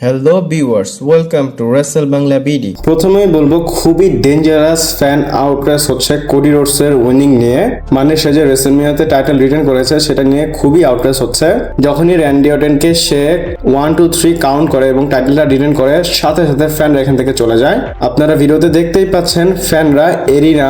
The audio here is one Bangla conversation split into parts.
Hello viewers, welcome to Rachel Bangla BD. প্রথমেই বলবো খুবই ডেঞ্জারাস ফ্যান আউটরেস হচ্ছে কোডি রোডসের উইনিং নিয়ে, মানে সে যে রেসেলমিনিয়াতে টাইটেল রিটেন করেছে সেটা নিয়ে খুবই আউটরেস হচ্ছে। যখনই র্যান্ডি অর্টনকে সে 1-2-3 কাউন্ট করে এবং টাইটেলটা রিটেন করে, সাথে সাথে ফ্যানরা এখান থেকে চলে যায়। আপনারা ভিডিওতে দেখতেই পাচ্ছেন ফ্যানরা এরিনা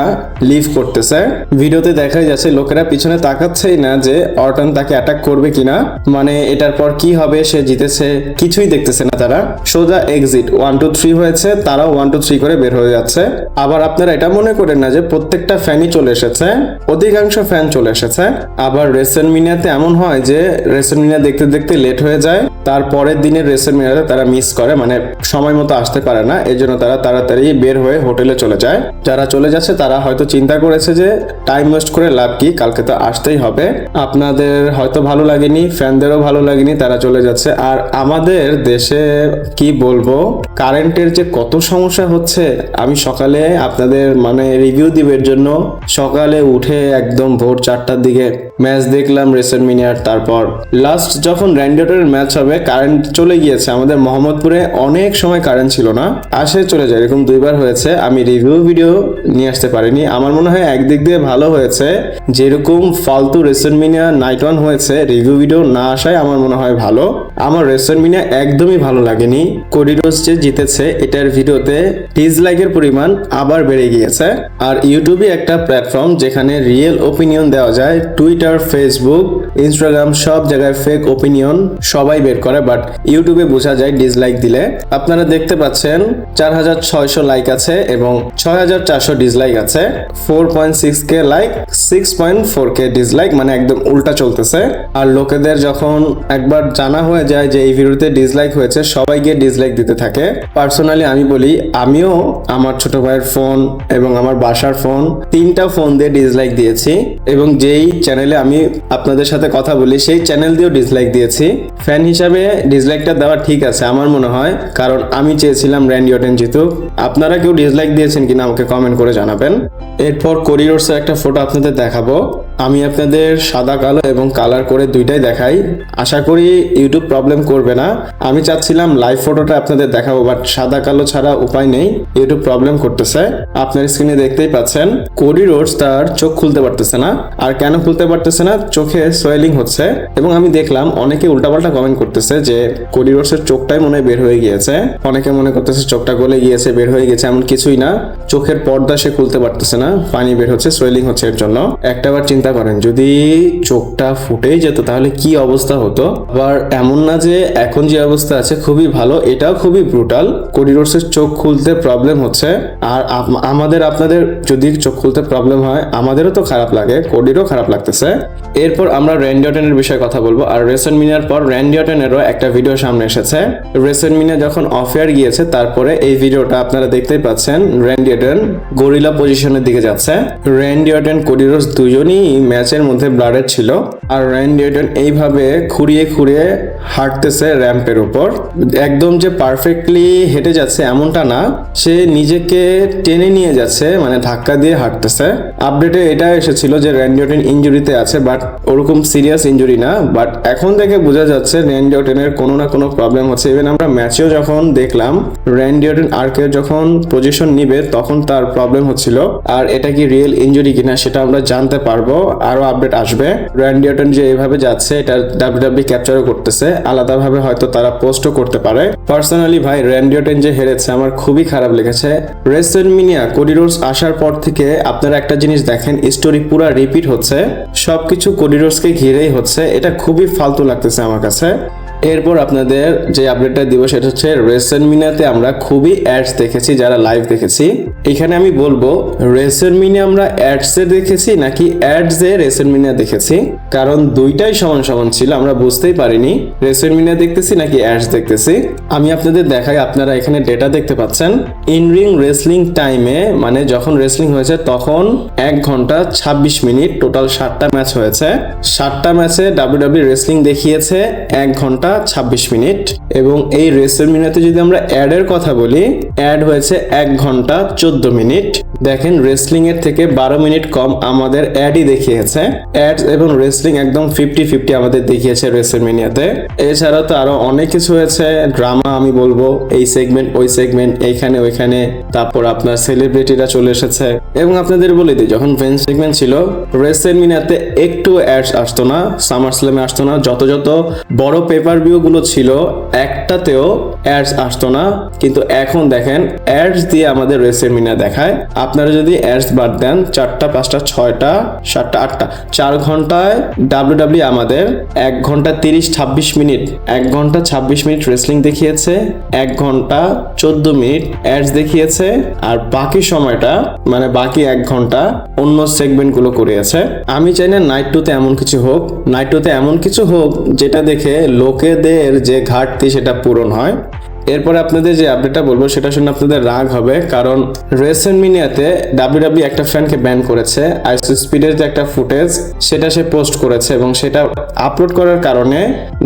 লিভ করতেছে। ভিডিওতে দেখাই যাচ্ছে লোকেরা পিছনে তাকাচ্ছেই না যে অর্টন তাকে অ্যাটাক করবে কিনা, মানে এটার পর কি হবে, সে জিতেছে কিছুই দেখতেছে না। তারা সোজা এক্সিট 1-2-3 হয়েছে, তারাও 1-2-3 করে বের হয়ে যাচ্ছে। আবার আপনারা এটা মনে করেন না যে প্রত্যেকটা ফ্যানই চলে এসেছে, অধিকাংশ ফ্যান চলে এসেছে। আবার রেসেলমিনিয়াতে এমন হয় যে রেসেলমিনিয়া দেখতে দেখতে লেট হয়ে যায়, তারপরের দিনের রেসেলমিনিয়াতে তারা মিস করে, মানে সময় মতো আসতে পারে না, এই জন্য তারা তাড়াতাড়ি বের হয়ে হোটেলে চলে যায়। যারা চলে যাচ্ছে তারা হয়তো চিন্তা করেছে যে টাইম ওয়েস্ট করে লাভ কি, কালকে তো আসতেই হবে। আপনাদের হয়তো ভালো লাগেনি, ফ্যানদেরও ভালো লাগেনি, তারা চলে যাচ্ছে। আর আমাদের দেশে কি বলবো, কারেন্টের যে কত সমস্যা হচ্ছে, আমি সকালে আপনাদের মানে রিভিউ দিবের জন্য সকালে উঠে একদম ভোর 4টার দিকে ম্যাচ দেখলাম রেসেলমিনিয়ার। তারপর লাস্ট যখন র্যান্ডি অর্টনের ম্যাচ হবে কারেন্ট চলে গিয়েছে, আমাদের মোহাম্মদপুরে অনেক সময় কারেন্ট ছিল না, আসে চলে যায়, এরকম দুইবার হয়েছে। আমি রিভিউ ভিডিও নিয়ে আসতে পারিনি। আমার মনে হয় একদিক দিয়ে ভালো হয়েছে, যেরকম ফালতু রেসেলমিনিয়া নাইট ওয়ান হয়েছে, রিভিউ ভিডিও না আসায় আমার মনে হয় ভালো। আমার রেসেলমিনিয়া একদমই ভালো লাগেনি। কোডি রোডস যে জিতেছে এটার ভিডিওতে ডিসলাইকের পরিমাণ আবার বেড়ে গিয়েছে। আর ইউটিউবে একটা প্ল্যাটফর্ম যেখানে রিয়েল ওপিনিয়ন দেওয়া যায়, টুইটার, ফেসবুক, ইনস্টাগ্রাম সব জায়গায় ফেক ওপিনিয়ন সবাই বের করে, বাট ইউটিউবে বোঝা যায় ডিসলাইক দিলে। আপনারা দেখতে পাচ্ছেন 4600 লাইক আছে এবং 6400 ডিসলাইক আছে, 4.6k লাইক, 6.4k ডিসলাইক, মানে একদম উল্টা চলতেছে। আর লোকেদের যখন একবার জানা হয়ে যায় যে এই ভিডিওতে ডিসলাইক হয়েছে, সবাই গিয়ে ডিসলাইক দিতে থাকে। পার্সোনালি আমি বলি, আমিও আমার ছোট ভাইয়ের ফোন এবং আমার বাসার ফোন, 3টা ফোন দিয়ে ডিসলাইক দিয়েছি, এবং যেই চ্যানেলে আমি আপনাদের সাথে কথা বলি সেই চ্যানেল দিয়েও ডিসলাইক দিয়েছি। ফ্যান হিসাবে ডিসলাইকটা দেওয়া ঠিক আছে আমার মনে হয়, কারণ আমি চেয়েছিলাম র্যান্ডি অর্টন জিতুক। আপনারা কেউ ডিসলাইক দিয়েছেন কিনা আমাকে কমেন্ট করে জানাবেন। এরপর কোডি রোডসের একটা ফটো আপনাদের দেখাবো। আমি আপনাদের সাদা কালো এবং কালার করে দুইটাই দেখাই, আশা করি ইউটিউব প্রবলেম করবে না। আমি চাচ্ছিলাম লাইভ ফটোটা আপনাদের দেখাবো, বাট সাদা কালো ছাড়া উপায় নেই, ইউটিউব প্রবলেম করতেছে। আপনার স্ক্রিনে দেখতেই পাচ্ছেন কোডি রোডস তার চোখ খুলতে পারতেছে না। আর কেন খুলতে পারতেছে না? চোখে সোয়েলিং হচ্ছে। এবং আমি দেখলাম অনেকে উল্টাপাল্টা কমেন্ট করতেছে যে কোডি রোডসের চোখটাই মনে হয় বের হয়ে গিয়েছে, অনেকে মনে করতেছে চোখটা গলে গিয়েছে, বের হয়ে গেছে। এমন কিছুই না, চোখের পর্দা সে খুলতে পারতেছে না, পানি বের হচ্ছে, সোয়েলিং হচ্ছে এর জন্য। একটাবার চিন্তা করেন, যদি চোখটা ফুটেই যেত তাহলে কি অবস্থা হতো। আবার এমন না যে এখন যে অবস্থা আছে খুবই ভালো, এটাও খুবই ব্রুটাল। কোডি রোডসের চোখ খুলতে প্রবলেম হচ্ছে, আর আমাদের আপনাদের যদি চোখ খুলতে প্রবলেম হয় আমাদেরও তো খারাপ লাগে, কোডিরও খারাপ লাগতেছে। এরপর আমরা র্যান্ডি অর্টনের বিষয়ে কথা বলবো। আর রেসেলমিনিয়ার পর র্যান্ডি অর্টনেরও একটা ভিডিও সামনে এসেছে। রেসেলমিনিয়া যখন অফ এয়ার গিয়েছে তারপরে এই ভিডিওটা আপনারা দেখতেই পাচ্ছেন, র্যান্ডি অর্টন গরিলা পজিশনের দিকে যাচ্ছে। র্যান্ডি অর্টন, কোডি রোডস দুজনই ম্যাচের মধ্যে ব্লাডেড ছিল। আর র্যান্ডি অর্টন এইভাবে খুঁড়িয়ে খুঁড়িয়ে হাঁটতেছে র্যাম্পের উপর, একদম যে পারফেক্টলি হেঁটে যাচ্ছে এমনটা না, সে নিজেকে টেনে নিয়ে যাচ্ছে, মানে ধাক্কা দিয়ে হাঁটতেছে। আপডেটে এটা এসেছিল যে র্যান্ডি অর্টন ইনজুরিতে আছে, বাট ওরকম সিরিয়াস ইনজুরি না। বাট এখন থেকে বোঝা যাচ্ছে র্যান্ডি অর্টনের কোনো না কোনো প্রবলেম হচ্ছে। ইভেন আমরা ম্যাচেও যখন দেখলাম র্যান্ডি অর্টন আরকে যখন পজিশন নিবে তখন তার প্রবলেম হচ্ছিল। আর এটা কি রিয়েল ইনজুরি কিনা সেটা আমরা জানতে পারবো, আরো আপডেট আসবে। র্যান্ডি অর্টন যে এইভাবে যাচ্ছে এটা ডাব্লিউডাব্লিউই ক্যাপচারও করতেছে, আলাদাভাবে হয়তো তারা পোস্টও করতে পারে। পার্সোনালি ভাই র্যান্ডি অর্টন যে হেরেছে আমার খুবই খারাপ লেগেছে। রেসেলমিনিয়া কোডি রোডস আসার পর থেকে আপনারা একটা জিনিস দেখেন, স্টোরি পুরো রিপিট হচ্ছে, সবকিছু কোডি রোডসকে ঘিরেই হচ্ছে, এটা খুবই ফালতু লাগতেছে আমার কাছে। এরপর আপনাদের যে আপডেটটা দিব সেটা হচ্ছে রেসেলমিনিয়াতে আমরা খুবই অ্যাডস দেখেছি, যারা লাইভ দেখেছি। এখানে আমি বলবো রেসেলমিনিয়া আমরা অ্যাডসে দেখেছি নাকি অ্যাডসে রেসেলমিনিয়া দেখেছি, কারণ দুইটাই সমান সমান ছিল, আমরা বুঝতেই পারিনি রেসেলমিনিয়া দেখতেছি নাকি অ্যাডস দেখতেছি। আমি আপনাদের দেখাই, আপনারা এখানে ডেটা দেখতে পাচ্ছেন। ইন রিং রেসলিং টাইমে, মানে যখন রেসলিং হয়েছে তখন 1 ঘন্টা 26 মিনিট, টোটাল 7টা ম্যাচ হয়েছে। 7টা ম্যাচে ডাব্লিউডাব্লিউই রেসলিং দেখিয়েছে 1 ঘন্টা 26 মিনিট। এবং এই রেসেলমিনিয়াতে যদি আমরা অ্যাডের কথা বলি, অ্যাড হয়েছে 1 ঘন্টা 14 মিনিট। দেখেন রেসলিং এর থেকে 12 মিনিট কম আমাদের অ্যাডই দেখিয়েছে। অ্যাডস এবং রেসলিং একদম 50-50 আমাদের দেখিয়েছে রেসলম্যানিয়াতে। এছাড়াও তো আরো অনেক কিছু হয়েছে, ড্রামা আমি বলবো, এই সেগমেন্ট ওই সেগমেন্ট, এইখানে ওইখানে, তারপর আপনার সেলিব্রিটিরা চলে এসেছে। এবং আপনাদের বলে দিই, যখন ভেন্স সেগমেন্ট ছিল রেসলম্যানিয়াতে একটু অ্যাডস আসতো না, সামার স্ল্যামে আসতো না, যত বড় পেপার ভিউ গুলো ছিল একটাতেও অ্যাডস আসতো না। কিন্তু এখন দেখেন অ্যাডস দিয়ে আমাদের রেসলম্যানিয়া দেখায়। আপনারা যদি অ্যাডস বাদ দেন 4টা 5টা 6টা 7টা 8টা 4 ঘন্টায় WWE আমাদের 1 ঘন্টা 30-26 মিনিট 1 ঘন্টা 26 মিনিট রেসলিং দেখিয়েছে, 1 ঘন্টা 14 মিনিট অ্যাডস দেখিয়েছে, আর বাকি সময়টা মানে বাকি 1 ঘন্টা অন্য সেগমেন্ট গুলো করিয়েছে। আমি চাই না নাইট টুতে এমন কিছু হোক, নাইট টুতে এমন কিছু হোক যেটা দেখে লোকেদের যে ঘাটতি সেটা পূরণ হয়। এরপরে আপনাদের যে আপডেটটা বলবো সেটা শুনে আপনাদের রাগ হবে, কারণ রেসলম্যানিয়াতে WWE একটা ফ্যানকে ব্যান করেছে। আইসি স্পিডের যে একটা ফুটেজ সেটা সে পোস্ট করেছে এবং সেটা আপলোড করার কারণে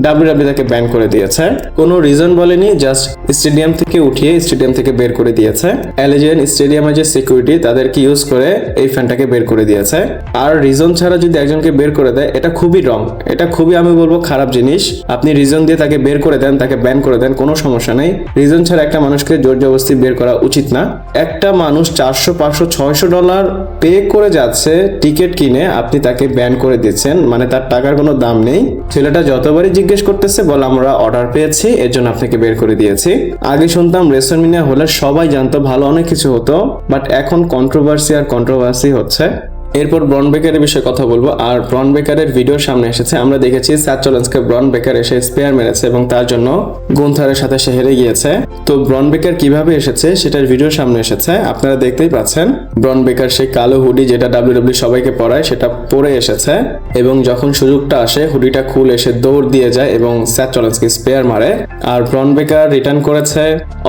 WWE তাকে ব্যান করে দিয়েছে। কোনো রিজন বলেনি, জাস্ট স্টেডিয়াম থেকে উঠিয়ে স্টেডিয়াম থেকে বের করে দিয়েছে। অ্যালিজিয়ান স্টেডিয়ামের যে সিকিউরিটি তাদেরকে ইউজ করে এই ফ্যানটাকে বের করে দিয়েছে। আর রিজন ছাড়া যদি একজনকে বের করে দেয় এটা খুবই রং, এটা খুবই আমি বলবো খারাপ জিনিস। আপনি রিজন দিয়ে তাকে বের করে দেন, তাকে ব্যান করে দেন, কোনো সমস্যা নেই। রিজন ছাড়া একটা মানুষকে জোর জবরদস্তি বের করা উচিত না। একটা মানুষ $400-500-600 পে করে যাচ্ছে টিকিট কিনে, আপনি তাকে ব্যান করে দিচ্ছেন, মানে তার টাকার কোনো দাম নেই। ছেলেটা যতবারই জিজ্ঞেস করতেছে বলে আমরা অর্ডার পেয়েছি এর জন্য আপনাকে বের করে দিয়েছি। আগে শুনতাম রেসলম্যানিয়া হলে সবাই জানতো, ভালো অনেক কিছু হতো, বাট এখন কন্ট্রোভার্সি হচ্ছে। এরপর ব্রন বেকারের বিষয়ে কথা বলবো। আর ব্রন বেকারের ভিডিও সামনে এসেছে, আমরা দেখেছি স্যাথ রলিন্সকে ব্রন বেকার এসে স্পেয়ার মেরেছে এবং তার জন্য গুন্থারের সাথে সে হেরে গিয়েছে। তো ব্রন বেকার কিভাবে এসেছে সেটার ভিডিও সামনে এসেছে, আপনারা দেখতেই পাচ্ছেন। ব্রন বেকার সেই কালো হুডি যেটা WWE সবাইকে পরায় সেটা পরে এসেছে এবং যখন সুযোগটা আসে হুডিটা খুলে এসে দৌড় দিয়ে যায় এবং স্যাথ রলিন্সকে স্পেয়ার মারে। আর ব্রন বেকার রিটার্ন করেছে,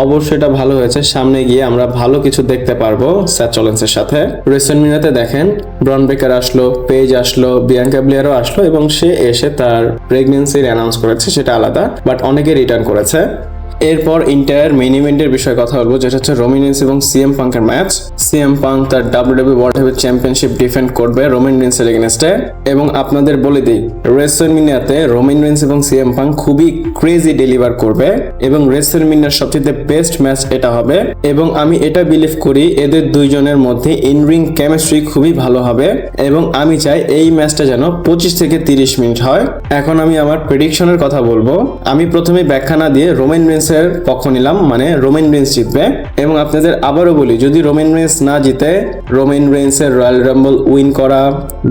অবশ্যই এটা ভালো হয়েছে। সামনে গিয়ে আমরা ভালো কিছু দেখতে পারবো স্যাথ রলিন্সের সাথে। রেসলম্যানিয়াতে দেখেন ব্রন বেকার আসলো, পেজ আসলো, বিয়াঙ্কা ব্লেয়ারও আসলো এবং সে এসে তার প্রেগন্যান্সির অ্যানাউন্স করেছে, সেটা আলাদা, বাট অনেকে রিটার্ন করেছে। এরপর ইন্টায়ার মেইন ইভেন্টের বিষয়ে কথা বলবো, যেটা হচ্ছে রোমান রিন্স এবং সিএম পাঙ্কের ম্যাচ। সিএম পাঙ্ক তার WWE world heavyweight championship defend করবে রোমান রিন্সের এগেইনস্টে। এবং আপনাদের বলে দিই, রেসলম্যানিয়াতে রোমান রিন্স এবং সিএম পাঙ্ক খুবই ক্রেজি ডেলিভার করবে এবং রেসলম্যানিয়ার সবচেয়ে বেস্ট ম্যাচ এটা হবে। এবং আমি এটা বিলিভ করি এদের দুইজনের মধ্যে ইন রিং কেমিস্ট্রি খুবই ভালো হবে এবং আমি চাই এই ম্যাচটা যেন 25 থেকে 30 মিনিট হয়। এখন আমি আমার প্রেডিকশনের কথা বলবো। আমি প্রথমে ব্যাখ্যা না দিয়ে রোমান রিন্স পক্ষ নিলাম, মানে রোমান রিন্স জিতবে। এবং আপনাদের আবারও বলি, যদি রোমান রিন্স না জিতে, রোমান রিন্সের রয়্যাল রাম্বল উইন করা,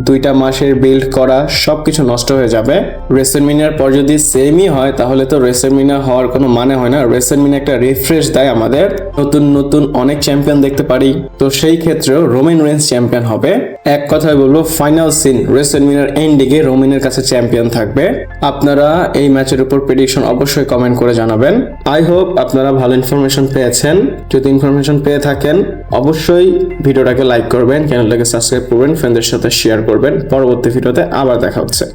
2টা মাসের বিল্ড করা সবকিছু নষ্ট হয়ে যাবে। রেসলম্যানিয়ার পর যদি সেমই হয় তাহলে তো রেসলম্যানিয়া হওয়ার কোনো মানে হয় না। রেসলম্যানিয়া একটা রিফ্রেশ দেয় আমাদের, নতুন অনেক চ্যাম্পিয়ন দেখতে পারি। তো সেই ক্ষেত্রেও রোমান রিন্স চ্যাম্পিয়ন হবে। এক কথায় বলবো, ফাইনাল সিন রেসলম্যানিয়ার এন্ডিংয়ে রোমানের কাছে চ্যাম্পিয়ন থাকবে। আপনারা এই ম্যাচের উপর প্রেডিকশন অবশ্যই কমেন্ট করে জানাবেন। আই হোপ আপনারা ভালো ইনফরমেশন পেয়েছেন। যদি ইনফরমেশন পেয়ে থাকেন অবশ্যই ভিডিওটাকে লাইক করবেন, চ্যানেলটাকে সাবস্ক্রাইব করবেন, ফ্রেন্ডদের সাথে শেয়ার করবেন। পরবর্তী ভিডিওতে আবার দেখা হচ্ছে।